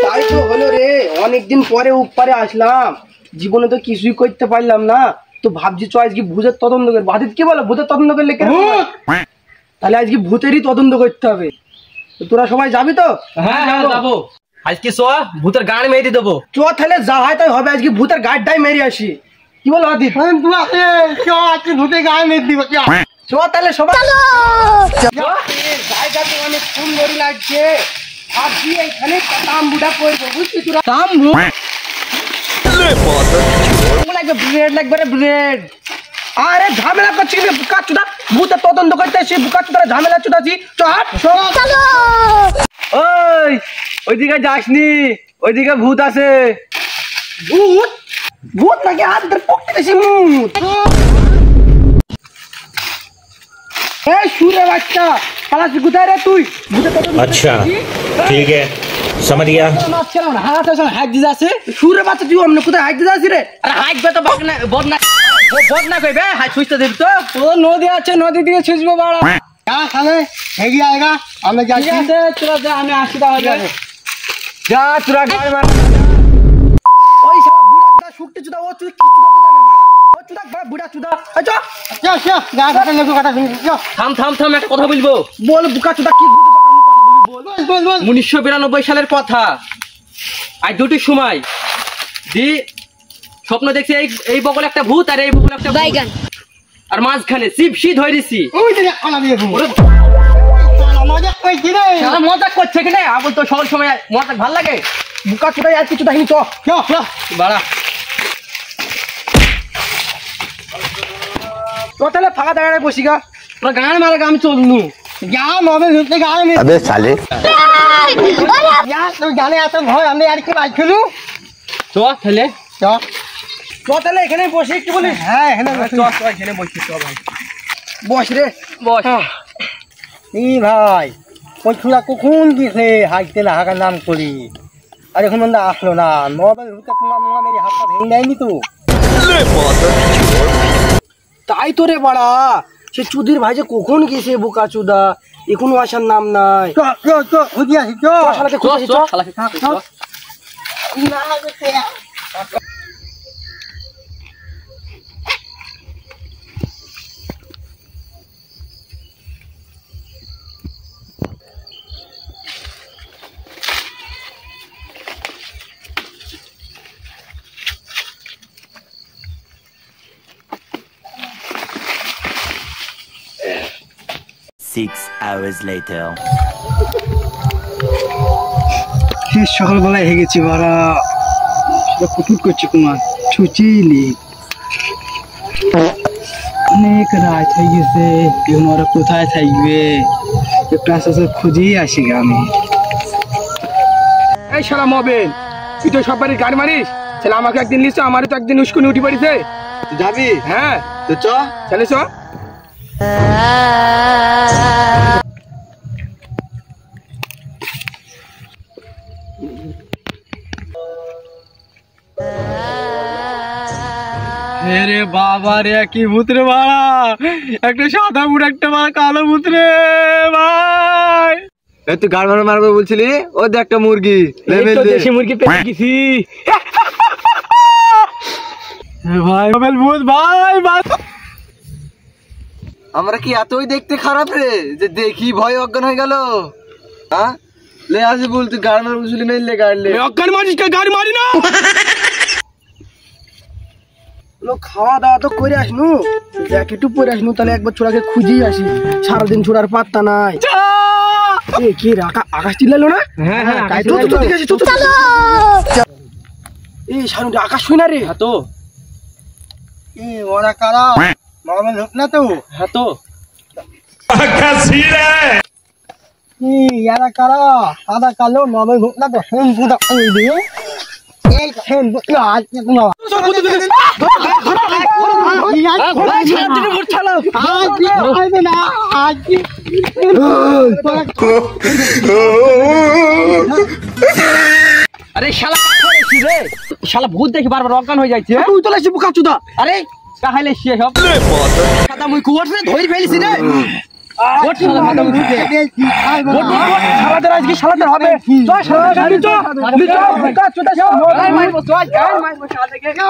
তাই তো হলো রে, অনেকদিন পরে উপরে আসলাম, জীবনে তো কিছুই করতে পারলাম না, তো ভাবছি চ আজকে ভূতের তদন্ত করে। বাদিত কি বলো, ভূতের তদন্ত করলে তাহলে আজকে ভূতেরই তদন্ত করতে হবে। তো তোরা সবাই যাবি তো? হ্যাঁ হ্যাঁ যাবো। আজকে চ ভূতের গান মেরে দেবো। চ তাহলে যা হয় তাই হবে, আজকে ভূতের গাড়টাই মেরে আসি। কি বলো আদিত? আজকে ভূতের গায়ে মেরে দিব। চ তাহলে সবাই জায়গা তো অনেক সুন্দরই লাগছে, ভাবছি এইখানে তাম্বুটা করবো, বুঝলি তোরা? তাম্বু লাগবে, ব্রেড লাগবে রে, ব্রেড। আরে ঝামেলা করছি কি বুকা চুদা, ভূতের তদন্ত করতে এসে বুকা চুদা ঝামেলা চুদাছি। চ হাট চলো। ওই ওইদিকে যাসনি, ওইদিকে ভূত আছে। ভূত? ভূত নাকি হাত ধরে পকতে গেছি মুত। এই সুরে বাচ্চা, পালাসি কোথায় রে তুই? ভূতের তদন্ত। अच्छा ठीक है समझ गया। মারছিলাম না, হাত আছে হাত দিতে আছে। সুরে বাচ্চা তুই অমনে কোথায় হাত দিতে আছিস রে? আরে হাইটবে তো বদনা বদনা কইবে, হাই সুইচটা দিবি তো। ও নদী আছে, নদী দিকে ছুঁচবো বাড়া। খালে হেগি আয়েগা, আমরা যাচ্ছি। ঠিক আছে তোরা যা, আমি আসি তাহলে। যা তোরা গাড়ি মার। ওই শালা বুড়া চুদা শুকতে চুদা, ও চুদা কি চুদাতে জানে বাড়া? ও চুদা বাড়া বুড়া চুদা। এই চ গা কাটা লেবু কাটা শুনি। থাম থাম থাম, একটা কথা বলবো। বল বুকা চুদা কি বুঝতে পারলাম না, কথা বলি বল। বল বল। 1992 সালের কথা। আজ দুটির সময় দি স্বপ্ন দেখছি এই বগলে একটা ভূত আর এই বগলে একটা বাইগান, আর মাঝখানে শিবশি ধরেছি। ওই যে কলা দিয়ে ঘুম। মজা কইছি রে। শালা মজা করছে কি না? আবল তো সব সময় মজা ভাল লাগে। বুকা চুদা আর কিছু দেখিনি। চ বাড়া তো তাহলে ফাঁকা দাঁড়ায় বসি গা। তোরা গান মারে, আমি চলনু। যা মবে ঘুরতে গায়ে মেরে। अबे साले যা তুই জানে এত ভয়, আমি আর কি বাইক খেলু। চ তাহলে চ তো তাহলে এখানে বসে একটু বলিস। হ্যাঁ এখানে চ চ এখানে বসছি। চ ভাই বস রে। বস। এই ভাই ওই ছুড়া কখন গেছে হাইতে না হাগার নাম করি, আর এখন মন্দা আসলো না। মোবাইল হুতে তোমার মোবাইল মেরে হাতটা ভেঙে দেয়নি তো। তাই তো রে বাড়া, সে চুদির ভাই যে কখন গেছে বুকা চুদা, এখনো আসার নাম নাই। চ চ চ খুঁজি আসি চ। শালাকে চ খুঁজে চ চ। শালাকে চ। না গেছে। Six hours later. সকালবেলায় হয়ে গেছি বাড়া, সেটা কুটুট করছে কুমার ছুচিলি। অনেক রাত হয়ে গেছে, এখন ওরা কোথায় থাকবে, একটু আস্তে আস্তে খুঁজেই আসি আমি। এই শালা মবেল, তুই তো সব বাড়ির গাড়ি মারিস, ছেলে আমাকে একদিন লিস, আমারও তো একদিন উস্কুনি উঠি পারিছে। যাবি হ্যাঁ তো চ। চলে চ। রে বাবা রে, কি ভূত রে বাড়া, একটা সাদা ভূত একটা বাড়া কালো ভূত রে ভাই। তুই গাড় মারবে মারবে বলছিলি, ও দেখ একটা মুরগি দেশি মুরগি পেয়ে গেছি ভাই। মোবাইল ভূত ভাই ভাই। আমরা কি এতই দেখতে খারাপ রে যে দেখি ভয় অজ্ঞান হয়ে গেল? হ্যাঁ লে আসি বল, তুই গাড় মারবে বলছিলি, মেললে গাড় লে। অজ্ঞান মারিস কে, গাড়ি মারি না। লোক খাওয়া দাওয়া তো করে আসনু, দেখ একটু পরে আসনু, তাহলে একবার ছোড়াকে খুঁজেই আসি, সারাদিন ছোড়ার পাত্তা নাই। এ কি আকাশ চিল্লালো না? হ্যাঁ হ্যাঁ তাই তো তো ঠিক আছে, চলো। এই শানুটা আকাশ শুই না রে। হ্যাঁ তো, এ ওরা কারা মামা লোক না তো? হ্যাঁ তো ইয়ারা কারা সাদা কালো মামা লোক না তো? হেন বুদা ওই দিয়ে এই হেন বুদা আজ না আরে শালা কি রে, শালা ভূত দেখি বারবার অজ্ঞান হয়ে যাচ্ছে। তুই তো লাগছিস বুকা চুদা। আরে কাহাইলে সে সব সাদা মুই কুয়ার রে ধরে ফেলিছি রে। ওঠ শালা মাথা মুখে শালাদের আজকে শালাদের হবে চল শালা গাড়ি চল চল গান মারবো চল গান মারবো শালাদেরকে No.